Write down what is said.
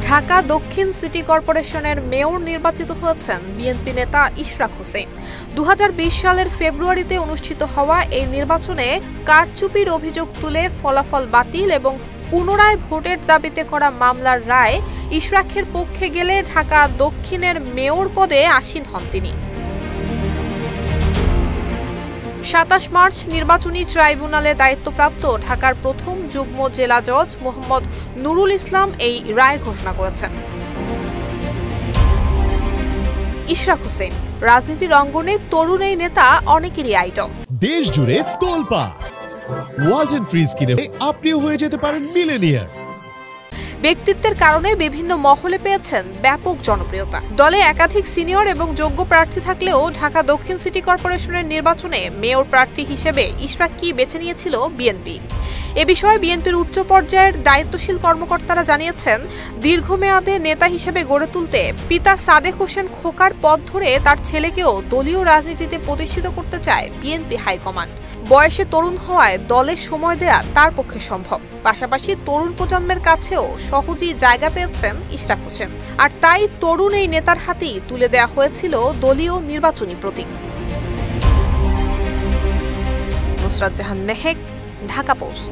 ঢাকা দক্ষিণ সিটি কর্পোরেশনের মেয়র নির্বাচিত হয়েছেন বিএনপি নেতা ইশরাক হোসেন। 2020 সালের ফেব্রুয়ারিতে অনুষ্ঠিত হওয়া এই নির্বাচনে কারচুপির অভিযোগ তুলে ফলাফল বাতিল এবং পুনরায় ভোটের দাবিতে করা মামলার রায় ইশরাকের পক্ষে গেলে ঢাকা দক্ষিণের মেয়র পদে আসীন হন তিনি। 27 মার্চ নির্বাচনী ট্রাইব্যুনালে দায়িত্বপ্রাপ্ত ঢাকার প্রথম যুগ্ম জেলা জজ মোহাম্মদ নুরুল ইসলাম এই রায় ঘোষণা করেছেন। ইশরাক হোসেন রাজনীতির অঙ্গনে তরুণ এই নেতা অনেকেরই আইডল। দেশ জুড়ে তোলপাড় ওয়ালটন ফ্রিজ কিনে আপনিও হয়ে যেতে পারেন মিলেনিয়ার। ব্যক্তিত্বের কারণে বিভিন্ন মহলে পেয়েছেন ব্যাপক জনপ্রিয়তা। দলে একাধিক সিনিয়র এবং যোগ্য প্রার্থী থাকলেও ঢাকা দক্ষিণ সিটি কর্পোরেশনের নির্বাচনে মেয়র প্রার্থী হিসেবে ইশরাককেই বেছে নিয়েছিল বিএনপি। এ বিষয়ে বিএনপির উচ্চ পর্যায়ের দায়িত্বশীল কর্মকর্তারা জানিয়েছেন, দীর্ঘমেয়াদে নেতা হিসেবে গড়ে তুলতে পিতা সাদেক হোসেন খোকার পথ ধরে তার ছেলেকেও দলীয় রাজনীতিতে প্রতিষ্ঠিত করতে চায় বিএনপি হাইকমান্ড। বয়সে তরুণ হওয়ায় দলের সময় দেয়া তার পক্ষে সম্ভব। পাশাপাশি তরুণ প্রজন্মের কাছেও সহজেই জায়গা পেয়েছেন ইশরাক হোসেন, আর তাই তরুণ এই নেতার হাতেই তুলে দেয়া হয়েছিল দলীয় নির্বাচনী প্রতীক। নুসরাত জাহান মেহেক, ঢাকা পোস্ট।